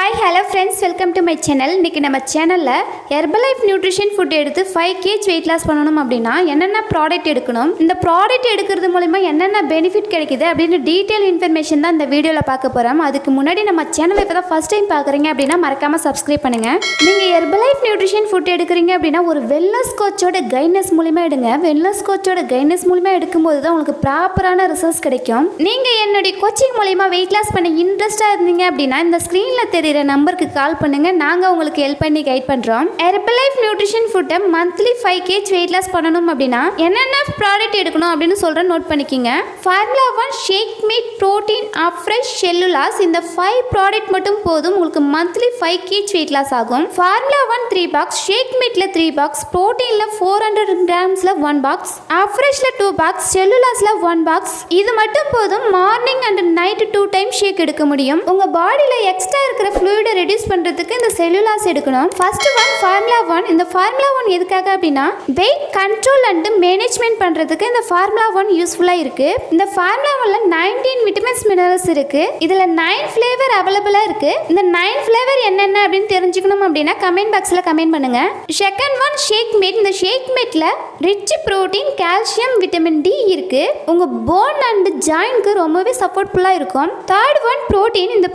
Hi hello friends, welcome to my channel. இன்றைக்கி நம்ம சேனலில் ஹெர்பலைஃப் நியூட்ரிஷன் ஃபுட் எடுத்து 5 kg வெயிட் லாஸ் பண்ணணும் அப்படின்னா என்னென்ன ப்ராடக்ட் எடுக்கணும், இந்த ப்ராடக்ட் எடுக்கிறது மூலிமா என்னென்ன பெனிஃபிட் கிடைக்குது அப்படின்னு டீட்டெயில் இன்ஃபர்மேஷன் தான் இந்த வீடியோவில் பார்க்க போகிறோம். அதுக்கு முன்னாடி நம்ம சேனலை இப்போ தான் ஃபஸ்ட் டைம் பார்க்குறீங்க அப்படின்னா மறக்காமல் சப்ஸ்கிரைப் பண்ணுங்கள். நீங்கள் ஹெர்பலைஃப் நியூட்ரிஷன் ஃபுட் எடுக்கிறீங்க அப்படின்னா ஒரு வெல்னஸ் கோச்சோட கைட்னஸ் மூலிமா எடுங்க. வெல்னஸ் கோச்சோட கைட்னஸ் மூலிமா எடுக்கும்போது தான் உங்களுக்கு ப்ராப்பரான ரிசல்ட்ஸ் கிடைக்கும். நீங்கள் என்னுடைய கோச்சிங் மூலிமா வெயிட் லாஸ் பண்ண இன்ட்ரெஸ்ட்டாக இருந்தீங்க அப்படின்னா இந்த ஸ்க்ரீனில் தெரிகிற நம்பருக்கு கால் பண்ணுங்கள். நாங்கள் உங்களுக்கு ஹெல்ப் பண்ணி கைட் பண்ணுறோம். ஹெர்பலைஃப் நியூட்ரிஷன் ஃபுட்டை மந்த்லி 5 kg வெயிட் லாஸ் பண்ணணும் அப்படின்னா என்னென்ன ப்ராடக்ட் எடுக்கணும் அப்படின்னு சொல்கிறேன், நோட் பண்ணிக்கிங்க. ஃபார்முலா 1 ஷேக் மீட் ப்ரோட்டீன் ஃப்ரெஷ் செல்லுலாஸ், இந்த 5 ப்ராடக்ட் மட்டும் போதும் உங்களுக்கு மந்த்லி 5 kg வெயிட் லாஸ் ஆகும். ஃபார்முலா 1 3 பாக்ஸ், ஷேக் மீட்டில் 3 பாக்ஸ், ப்ரோட்டீனில் 400 கிராம்ஸில் 1 பாக்ஸ், ஃப்ரெஷ்ஷில் 2 பாக்ஸ், செல்லுலாஸில் 1 பாக்ஸ். இது மட்டும் போதும். மார்னிங் அண்ட் நைட் 2 டைம் ஷேக் எடுக்க முடியும். உங்கள் பாடியில் எக்ஸ்ட்ரா இருக்கிற ஃப்ளூயிடை ரெடியூஸ் பண்ணுறதுக்கு இந்த செல்லுலாஸ் எடுக்கணும். First one formula 1. இந்த ஃபார்முலா 1 எதுக்காக அப்படின்னா வெயிட் கண்ட்ரோல் அண்ட் மேனேஜ்மெண்ட் பண்ணுறதுக்கு இந்த ஃபார்முலா 1 யூஸ்ஃபுல்லாக இருக்குது. இந்த ஃபார்முலா 1ல 19 விட்டமின்ஸ் மினரல்ஸ் இருக்குது. இதில் 9 ஃப்ளேவர் அவைலபிளாக இருக்குது. இந்த 9 ஃப்ளேவர் என்னென்ன அப்படின்னு தெரிஞ்சுக்கணும் அப்படின்னா கமெண்ட் பாக்ஸில் கமெண்ட் பண்ணுங்கள். Second one shake mate. இந்த ஷேக் மேட்டில் rich protein, calcium, vitamin D இருக்குது. உங்கள் போன் அண்ட் ஜாயின்க்கு ரொம்பவே சப்போர்ட்ஃபுல்லாக இருக்கும். Third one protein. இந்த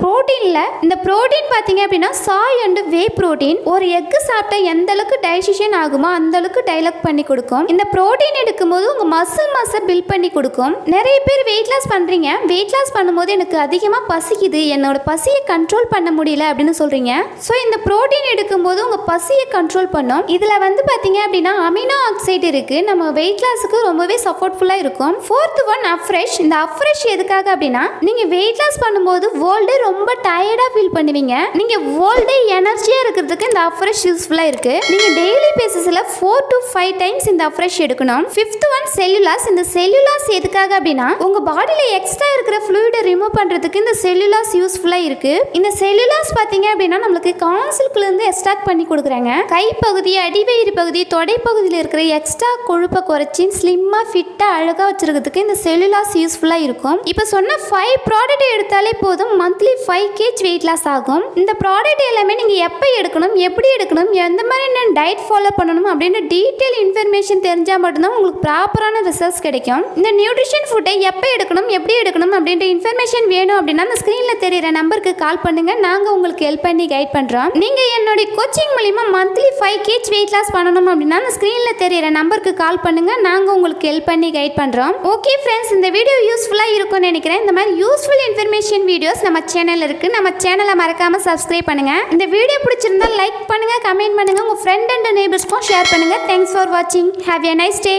ப்ரோட்டீன் பார்த்தீங்க அப்படின்னா சாய் அண்ட் வே ப்ரோட்டீன். ஒரு எக்கு சாப்பிட்டா எந்த அளவுக்கு டைஜஷன் ஆகுமோ அந்த அளவுக்கு டைலக் பண்ணி கொடுக்கும். இந்த ப்ரோட்டீன் எடுக்கும்போது உங்கள் மசில் பில்ட் பண்ணி கொடுக்கும். நிறைய பேர் வெயிட் லாஸ் பண்ணுறீங்க. வெயிட் லாஸ் பண்ணும்போது எனக்கு அதிகமாக பசிக்குது, என்னோட பசியை கண்ட்ரோல் பண்ண முடியல அப்படின்னு சொல்கிறீங்க. ஸோ இந்த ப்ரோட்டீன் எடுக்கும்போது உங்கள் பசியை கண்ட்ரோல் பண்ணும். இதில் பார்த்தீங்க அப்படின்னா அமினோ ஆக்சைடு இருக்குது. நம்ம வெயிட் லாஸுக்கு ரொம்பவே சப்போர்ட்ஃபுல்லாக இருக்கும். Fourth one afresh. இந்த அஃப்ரெஷ் எதுக்காக அப்படின்னா நீங்கள் வெயிட் லாஸ் பண்ணும்போது வேர்ல்டே ரொம்ப டயர்டாக ஃபீல் பண்ணுவீங்க. நீங்கள் வேர்ல்டே எனர்ஜியாக இருக்கிறதுக்கு இந்த அஃப்ரெஷ் யூஸ்ஃபுல்லாக இருக்குது. நீங்கள் டெய்லி பேசிஸில் 4 to 5 டைம்ஸ் இந்த அஃப்ரெஷ் எடுக்கணும். Fifth one cellulase. இந்த செல்லுலாஸ் எதுக்காக அப்படின்னா உங்கள் பாடியில் எக்ஸ்ட்ரா இருக்கிற ஃப்ளூயிடை ரிமூவ் பண்ணுறதுக்கு இந்த செல்லுலாஸ் யூஸ்ஃபுல்லாக இருக்குது. இந்த செல்லுலாஸ் பார்த்தீங்க அப்படின்னா நம்மளுக்கு கான்சில்குலேருந்து எக்ஸ்ட்ராக்ட் பண்ணி கொடுக்குறாங்க. கைப்பகுதி, அடிவயிறு பகுதி, தொடைப்பகுதியில் இருக்கிற எக்ஸ்ட்ரா கொழுப்பை குறைச்சி ஸ்லிம்மாக ஃபிட்டாக அழகாக வச்சுருக்கிறதுக்கு இந்த செல்லுலாஸ் யூஸ்ஃபுல்லாக இருக்கும். இப்போ சொன்ன 5 ப்ராடக்ட் எடுத்தாலே போதும் மந்த்லி 5 kg வெயிட் லாஸ் ஆகும். இந்த ப்ராடக்ட் எல்லாமே நீங்கள் எப்போ எடுக்கணும், எப்படி எடுக்கணும், எந்த மாதிரி டயட் ஃபாலோ பண்ணணும் அப்படின்னு டீட்டெயில் இன்ஃபர்மேஷன் தெரிஞ்சால் மட்டும்தான் உங்களுக்கு ப்ராப்பரான ரிசல்ட்ஸ் கிடைக்கும். இந்த நியூட்ரிஷன் ஃபுட்டை எப்போ எடுக்கணும், எப்படி எடுக்கணும் அப்படின்ற இன்ஃபர்மேஷன் வேணும் அப்படின்னா அந்த ஸ்க்ரீனில் தெரிகிற நம்பருக்கு கால் பண்ணுங்கள். நாங்கள் உங்களுக்கு ஹெல்ப் பண்ணி கைட் பண்ணுறோம். நீங்கள் என்னுடைய கோச்சிங் மூலிமா மந்த்லி 5 kg வெயிட் லாஸ் பண்ணணும் அப்படின்னா அந்த ஸ்க்ரீனில் தெரிகிற நம்பருக்கு கால் பண்ணுங்கள். நாங்கள் உங்களுக்கு ஹெல்ப் பண்ணி கைட் பண்ணுறோம். ஓகே ஃப்ரெண்ட்ஸ், இந்த வீடியோ யூஸ்ஃபுல்லாக இருக்கும்னு நினைக்கிறேன். இந்த மாதிரி யூஸ்ஃபுல் இன்ஃபர்மேஷன் வீடியோஸ் நம்ம சேனல் இருக்குது. நம்ம சேனலை மறக்காமல் சப்ஸ்கிரைப் பண்ணுங்கள். இந்த வீடியோ பிடிச்சிருந்தா லைக் பண்ணுங்கள், கமெண்ட் பண்ணுங்கள், உங்கள் ஃப்ரெண்ட் அண்ட் நெய்பர்ஸ்க்கும் ஷேர் பண்ணுங்கள். தேங்க்ஸ் ஃபார் வாட்சிங். Have a nice day.